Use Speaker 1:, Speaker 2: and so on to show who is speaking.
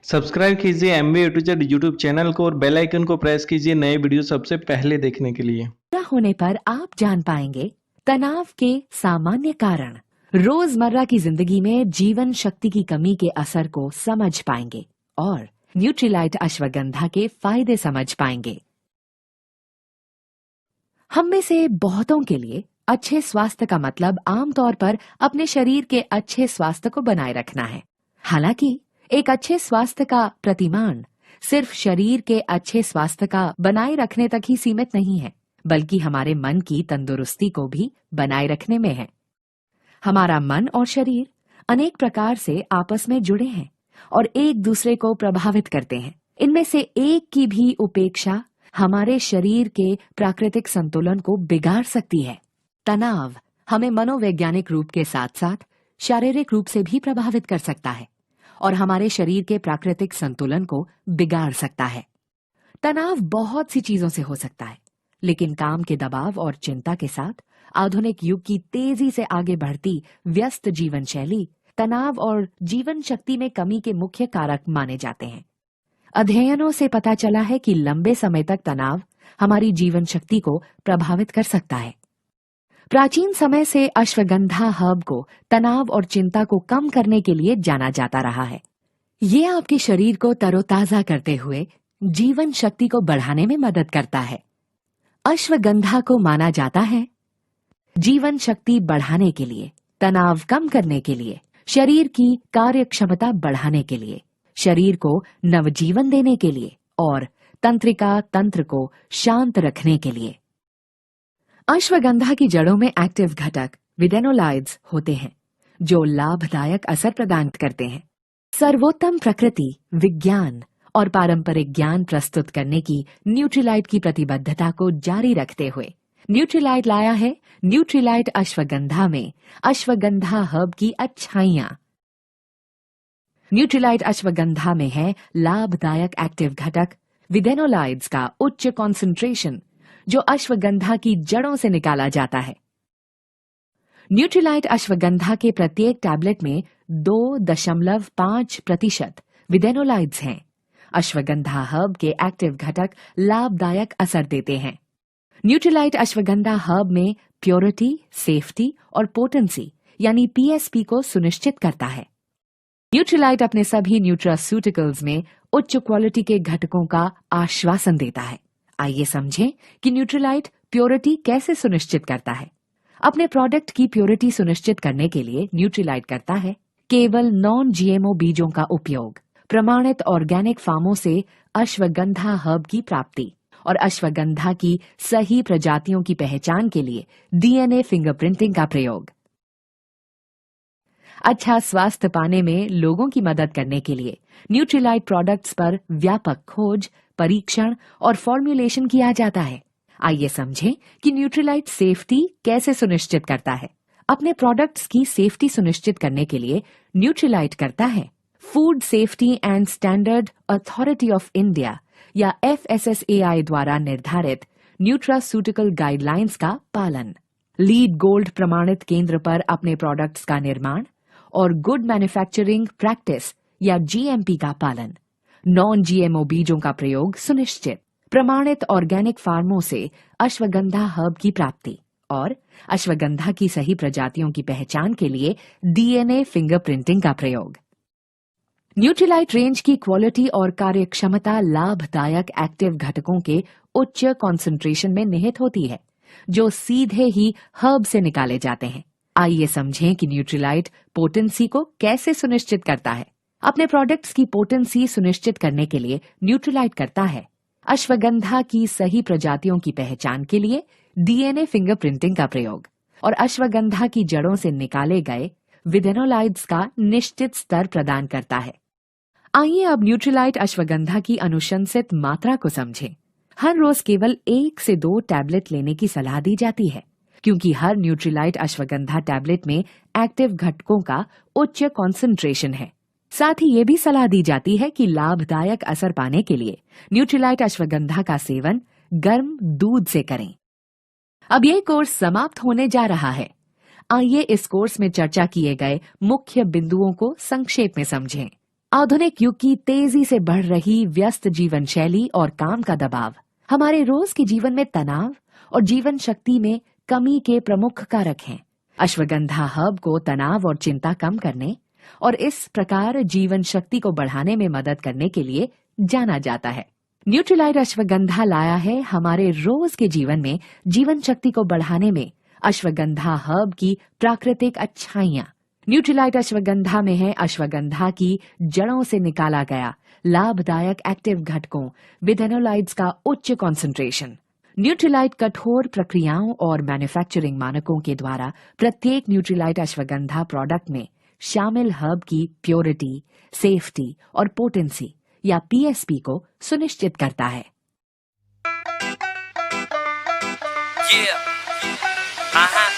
Speaker 1: Subscribe कीजिए MB A to Z YouTube channel को और बेल आइकन को प्रेस कीजिए नए वीडियो सबसे पहले देखने के लिए।
Speaker 2: पूरा होने पर आप जान पाएंगे तनाव के सामान्य कारण। रोजमर्रा की जिंदगी में जीवन शक्ति की कमी के असर को समझ पाएंगे और न्यूट्रीलाइट अश्वगंधा के फायदे समझ पाएंगे। हम में से बहुतों के लिए अच्छे स्वास्थ्य का मतलब आमतौर पर अपने शरीर के अच्छे स्वास्थ्य को बनाए रखना है। हालांकि एक अच्छे स्वास्थ्य का प्रतिमान सिर्फ शरीर के अच्छे स्वास्थ्य का बनाए रखने तक ही सीमित नहीं है, बल्कि हमारे मन की तंदुरुस्ती को भी बनाए रखने में है। हमारा मन और शरीर अनेक प्रकार से आपस में जुड़े हैं और एक दूसरे को प्रभावित करते हैं। इनमें से एक की भी उपेक्षा हमारे शरीर के प्राकृतिक संतुलन को बिगाड़ सकती है। तनाव हमें मनोवैज्ञानिक रूप के साथ साथ शारीरिक रूप से भी प्रभावित कर सकता है और हमारे शरीर के प्राकृतिक संतुलन को बिगाड़ सकता है। तनाव बहुत सी चीजों से हो सकता है, लेकिन काम के दबाव और चिंता के साथ आधुनिक युग की तेजी से आगे बढ़ती व्यस्त जीवन शैली तनाव और जीवन शक्ति में कमी के मुख्य कारक माने जाते हैं। अध्ययनों से पता चला है कि लंबे समय तक तनाव हमारी जीवन शक्ति को प्रभावित कर सकता है। प्राचीन समय से अश्वगंधा हर्ब को तनाव और चिंता को कम करने के लिए जाना जाता रहा है। ये आपके शरीर को तरोताजा करते हुए जीवन शक्ति को बढ़ाने में मदद करता है। अश्वगंधा को माना जाता है जीवन शक्ति बढ़ाने के लिए, तनाव कम करने के लिए, शरीर की कार्य क्षमता बढ़ाने के लिए, शरीर को नवजीवन देने के लिए और तंत्रिका तंत्र को शांत रखने के लिए। अश्वगंधा की जड़ों में एक्टिव घटक विडेनोलाइड्स होते हैं जो लाभदायक असर प्रदान करते हैं। सर्वोत्तम प्रकृति, विज्ञान और पारंपरिक ज्ञान प्रस्तुत करने की न्यूट्रीलाइट की प्रतिबद्धता को जारी रखते हुए न्यूट्रीलाइट लाया है न्यूट्रीलाइट अश्वगंधा में अश्वगंधा हर्ब की अच्छाइयां। न्यूट्रीलाइट अश्वगंधा में है लाभदायक एक्टिव घटक विडेनोलाइड्स का उच्च कॉन्सेंट्रेशन जो अश्वगंधा की जड़ों से निकाला जाता है। न्यूट्रीलाइट अश्वगंधा के प्रत्येक टैबलेट में 2.5% विडेनोलाइड्स हैं। अश्वगंधा हर्ब के एक्टिव घटक लाभदायक असर देते हैं। न्यूट्रीलाइट अश्वगंधा हर्ब में प्योरिटी, सेफ्टी और पोटेंसी यानी पीएसपी को सुनिश्चित करता है। न्यूट्रीलाइट अपने सभी न्यूट्रास्यूटिकल्स में उच्च क्वालिटी के घटकों का आश्वासन देता है। आइए समझें कि न्यूट्रीलाइट प्योरिटी कैसे सुनिश्चित करता है। अपने प्रोडक्ट की प्योरिटी सुनिश्चित करने के लिए न्यूट्रीलाइट करता है केवल नॉन जीएमओ बीजों का उपयोग, प्रमाणित ऑर्गेनिक फार्मों से अश्वगंधा हर्ब की प्राप्ति और अश्वगंधा की सही प्रजातियों की पहचान के लिए डीएनए फिंगरप्रिंटिंग का प्रयोग। अच्छा स्वास्थ्य पाने में लोगों की मदद करने के लिए न्यूट्रीलाइट प्रोडक्ट्स पर व्यापक खोज, परीक्षण और फॉर्मुलेशन किया जाता है। आइए समझें कि न्यूट्रीलाइट सेफ्टी कैसे सुनिश्चित करता है। अपने प्रोडक्ट्स की सेफ्टी सुनिश्चित करने के लिए न्यूट्रीलाइट करता है food safety and standard authority of India या FSSAI द्वारा निर्धारित न्यूट्रास्यूटिकल गाइडलाइंस का पालन, लीड गोल्ड प्रमाणित केंद्र पर अपने प्रोडक्ट्स का निर्माण और गुड मैन्युफैक्चरिंग प्रैक्टिस या GMP का पालन, नॉन जीएमओ बीजों का प्रयोग सुनिश्चित, प्रमाणित ऑर्गेनिक फार्मों से अश्वगंधा हर्ब की प्राप्ति और अश्वगंधा की सही प्रजातियों की पहचान के लिए डीएनए फिंगरप्रिंटिंग का प्रयोग। न्यूट्रीलाइट रेंज की क्वालिटी और कार्यक्षमता लाभदायक एक्टिव घटकों के उच्च कॉन्सेंट्रेशन में निहित होती है जो सीधे ही हर्ब से निकाले जाते हैं। आइए समझें कि न्यूट्रीलाइट पोटेंसी को कैसे सुनिश्चित करता है। अपने प्रोडक्ट्स की पोटेंसी सुनिश्चित करने के लिए न्यूट्रीलाइट करता है अश्वगंधा की सही प्रजातियों की पहचान के लिए डीएनए फिंगरप्रिंटिंग का प्रयोग और अश्वगंधा की जड़ों से निकाले गए विडेनोलाइड्स का निश्चित स्तर प्रदान करता है। आइए अब न्यूट्रीलाइट अश्वगंधा की अनुशंसित मात्रा को समझें। हर रोज केवल 1 से 2 टैबलेट लेने की सलाह दी जाती है क्योंकि हर न्यूट्रीलाइट अश्वगंधा टैबलेट में एक्टिव घटकों का उच्च कॉन्सेंट्रेशन है। साथ ही ये भी सलाह दी जाती है कि लाभदायक असर पाने के लिए न्यूट्रीलाइट अश्वगंधा का सेवन गर्म दूध से करें। अब ये कोर्स समाप्त होने जा रहा है। आइए इस कोर्स में चर्चा किए गए मुख्य बिंदुओं को संक्षेप में समझें। आधुनिक युग की तेजी से बढ़ रही व्यस्त जीवन शैली और काम का दबाव हमारे रोज के जीवन में तनाव और जीवन शक्ति में कमी के प्रमुख कारक हैं। अश्वगंधा हर्ब को तनाव और चिंता कम करने और इस प्रकार जीवन शक्ति को बढ़ाने में मदद करने के लिए जाना जाता है। न्यूट्रीलाइट अश्वगंधा लाया है हमारे रोज के जीवन में जीवन शक्ति को बढ़ाने में अश्वगंधा हर्ब की प्राकृतिक अच्छाइयां। न्यूट्रीलाइट अश्वगंधा में है अश्वगंधा की जड़ों से निकाला गया लाभदायक एक्टिव घटकों विथेनोलाइड्स का उच्च कंसंट्रेशन। न्यूट्रीलाइट कठोर प्रक्रियाओं और मैन्युफैक्चरिंग मानकों के द्वारा प्रत्येक न्यूट्रीलाइट अश्वगंधा प्रोडक्ट में शामिल हर्ब की प्योरिटी, सेफ्टी और पोटेंसी या पीएसपी को सुनिश्चित करता है।
Speaker 3: Yeah. Uh-huh.